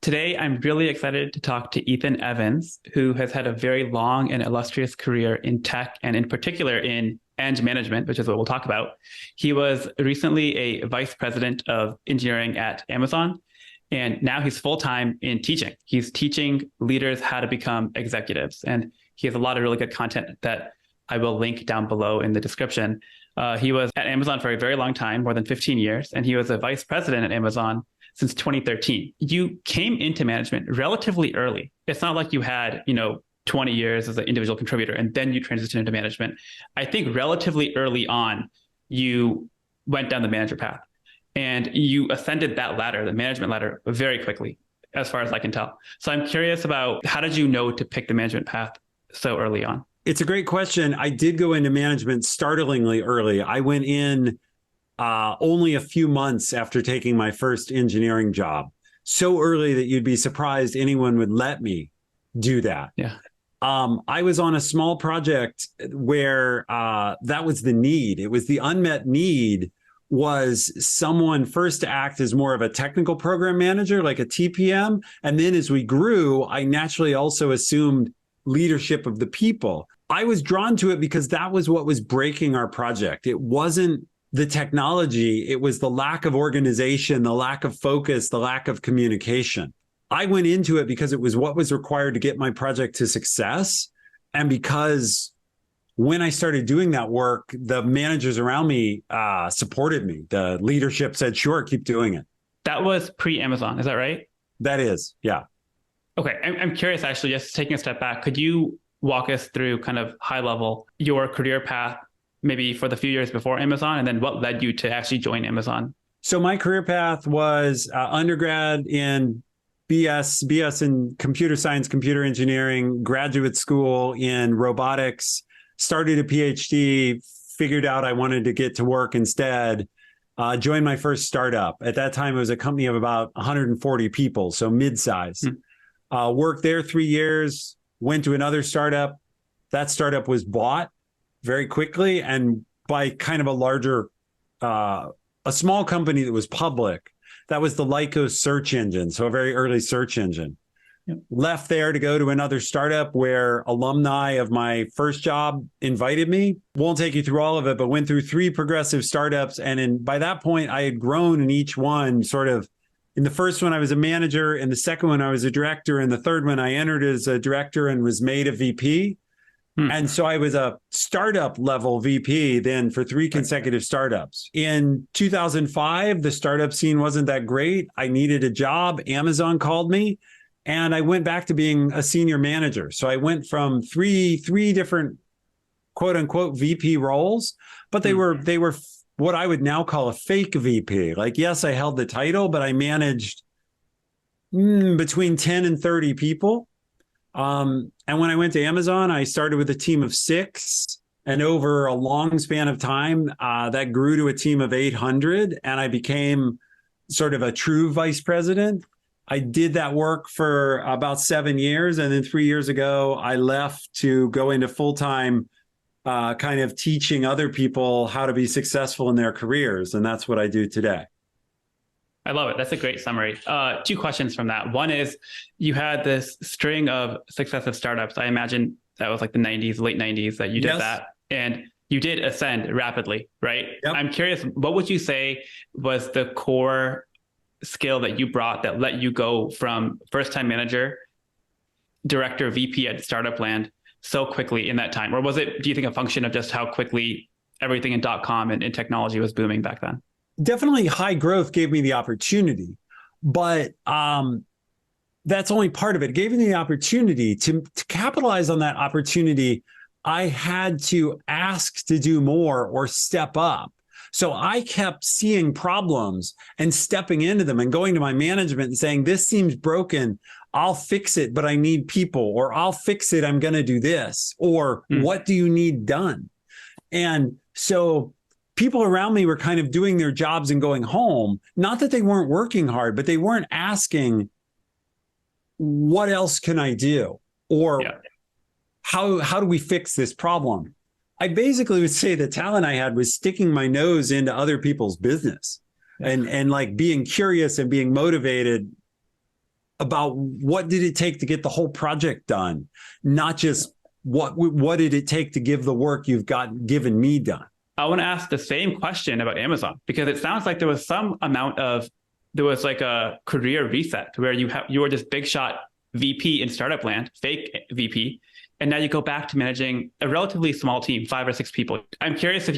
Today, I'm really excited to talk to Ethan Evans, who has had a very long and illustrious career in tech and in particular in Eng management, which is what we'll talk about. He was recently a vice president of engineering at Amazon, and now he's full-time in teaching. He's teaching leaders how to become executives, and he has a lot of really good content that I will link down below in the description. He was at Amazon for a very long time, more than 15 years, and he was a vice president at Amazon since 2013. You came into management relatively early. It's not like you had, 20 years as an individual contributor and then you transitioned into management. I think relatively early on, you went down the manager path and you ascended that ladder, the management ladder, very quickly, as far as I can tell. So I'm curious about how did you know to pick the management path so early on? It's a great question. I did go into management startlingly early. I went in only a few months after taking my first engineering job, so early that you'd be surprised anyone would let me do that. Yeah. I was on a small project where that was the need. It was the unmet need was someone first to act as more of a technical program manager, like a TPM. And then as we grew, I naturally also assumed leadership of the people. I was drawn to it because that was what was breaking our project. It wasn't the technology, it was the lack of organization, the lack of focus, the lack of communication. I went into it because it was what was required to get my project to success. And because when I started doing that work, the managers around me supported me. The leadership said, sure, keep doing it. That was pre-Amazon, is that right? That is, yeah. Okay, I'm curious, actually, just taking a step back, could you walk us through kind of high level your career path, maybe for the few years before Amazon, and then what led you to actually join Amazon? So my career path was undergrad in BS in computer science, computer engineering, graduate school in robotics, started a PhD, figured out I wanted to get to work instead, joined my first startup. At that time, it was a company of about 140 people, so mid-size. Worked there 3 years, went to another startup. That startup was bought very quickly and by kind of a larger, a small company that was public. That was the Lycos search engine, so a very early search engine. Yep. Left there to go to another startup where alumni of my first job invited me. Won't take you through all of it, but went through 3 progressive startups. And by that point, I had grown in each one sort of. In the first one, I was a manager. In the second one, I was a director. In the third one, I entered as a director and was made a VP. And so I was a startup level VP then for 3 consecutive startups. In 2005, the startup scene wasn't that great. I needed a job. Amazon called me and I went back to being a senior manager. So I went from three different quote unquote VP roles, but they were what I would now call a fake VP. Like, yes, I held the title, but I managed between 10 and 30 people. And when I went to Amazon, I started with a team of 6, and over a long span of time, that grew to a team of 800, and I became sort of a true vice president. I did that work for about 7 years, and then 3 years ago, I left to go into full-time kind of teaching other people how to be successful in their careers, and that's what I do today. I love it. That's a great summary. 2 questions from that. One is you had this string of successive startups. I imagine that was like the 90s, late 90s that you did that. And you did ascend rapidly, right? Yep. I'm curious, what would you say was the core skill that you brought that let you go from first-time manager, director, VP at startup land so quickly in that time? Or was it, do you think, a function of just how quickly everything in .com and technology was booming back then? Definitely high growth gave me the opportunity, but that's only part of it. It gave me the opportunity to capitalize on that opportunity. I had to ask to do more or step up. So I kept seeing problems and stepping into them and going to my management and saying, this seems broken. I'll fix it, but I need people, or I'll fix it. I'm going to do this, or what do you need done? And so people around me were kind of doing their jobs and going home. Not that they weren't working hard, but they weren't asking, what else can I do? Or how do we fix this problem? I basically would say the talent I had was sticking my nose into other people's business and like being curious and being motivated about what did it take to get the whole project done, not just what did it take to give the work you've got given me done. I want to ask the same question about Amazon, because it sounds like there was like a career reset where you were this big shot VP in startup land, fake VP, and now you go back to managing a relatively small team, 5 or 6 people. I'm curious if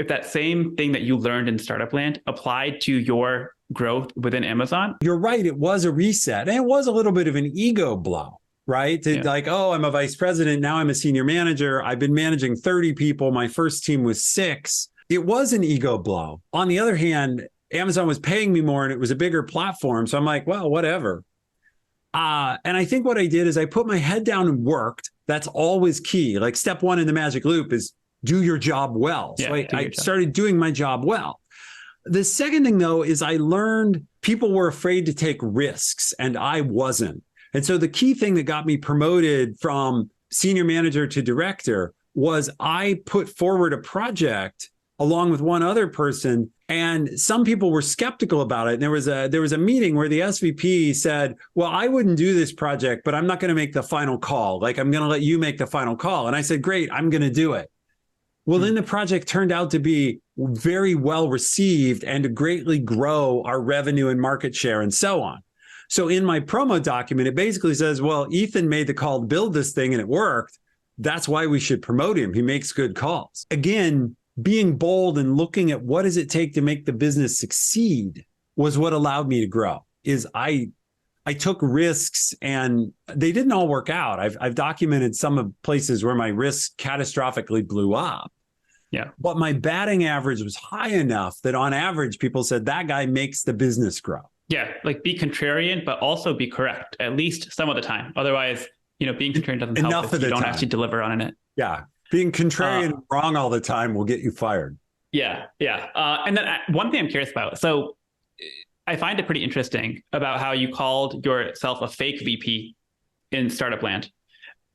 that same thing that you learned in startup land applied to your growth within Amazon. You're right. It was a reset, and it was a little bit of an ego blow, right? Like, oh, I'm a vice president. Now I'm a senior manager. I've been managing 30 people. My first team was 6. It was an ego blow. On the other hand, Amazon was paying me more and it was a bigger platform. So I'm like, well, whatever. And I think what I did is I put my head down and worked. That's always key. Like step 1 in the magic loop is do your job well. So I started doing my job well. The second thing, though, is I learned people were afraid to take risks and I wasn't. And so the key thing that got me promoted from senior manager to director was I put forward a project along with one other person. And some people were skeptical about it. And there was a meeting where the SVP said, well, I wouldn't do this project, but I'm not going to make the final call. Like, I'm going to let you make the final call. And I said, great, I'm going to do it. Well, then the project turned out to be very well received and to greatly grow our revenue and market share and so on. So in my promo document, it basically says, well, Ethan made the call to build this thing and it worked. That's why we should promote him. He makes good calls. Again, being bold and looking at what does it take to make the business succeed was what allowed me to grow. I took risks and they didn't all work out. I've documented some of places where my risks catastrophically blew up. Yeah. But my batting average was high enough that on average, people said that guy makes the business grow. Yeah. Like be contrarian, but also be correct, at least some of the time. Otherwise, being contrarian doesn't help if you don't actually deliver on it. Yeah. Being contrarian wrong all the time will get you fired. Yeah. Yeah. And then one thing I'm curious about. So I find it pretty interesting about how you called yourself a fake VP in startup land.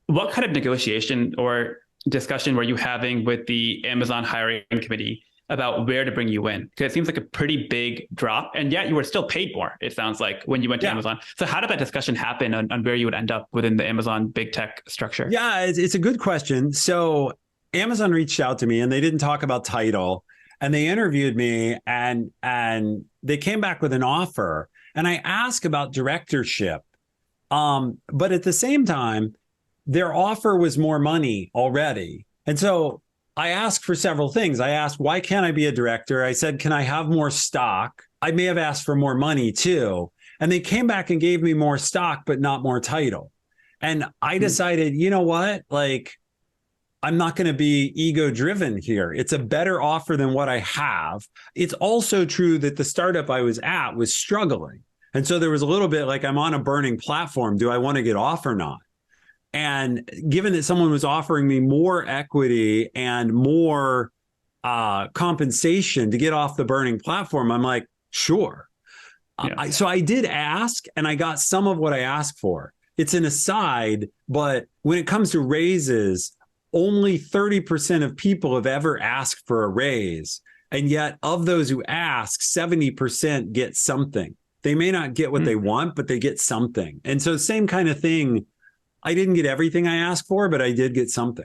What kind of negotiation or discussion were you having with the Amazon hiring committee about where to bring you in? Because it seems like a pretty big drop, and yet you were still paid more, it sounds like, when you went to Amazon. So how did that discussion happen on where you would end up within the Amazon big tech structure? Yeah, it's a good question. So Amazon reached out to me and they didn't talk about title, and they interviewed me and they came back with an offer, and I asked about directorship. But at the same time, their offer was more money already. And so I asked for several things. I asked, why can't I be a director? I said, can I have more stock? I may have asked for more money too. And they came back and gave me more stock, but not more title. And I decided, you know what? Like, I'm not going to be ego driven here. It's a better offer than what I have. It's also true that the startup I was at was struggling. And so there was a little bit like, I'm on a burning platform. Do I want to get off or not? And given that someone was offering me more equity and more compensation to get off the burning platform, I'm like, sure. Yeah. So I did ask, and I got some of what I asked for. It's an aside, but when it comes to raises, only 30% of people have ever asked for a raise. And yet of those who ask, 70% get something. They may not get what they want, but they get something. And so same kind of thing. I didn't get everything I asked for, but I did get something.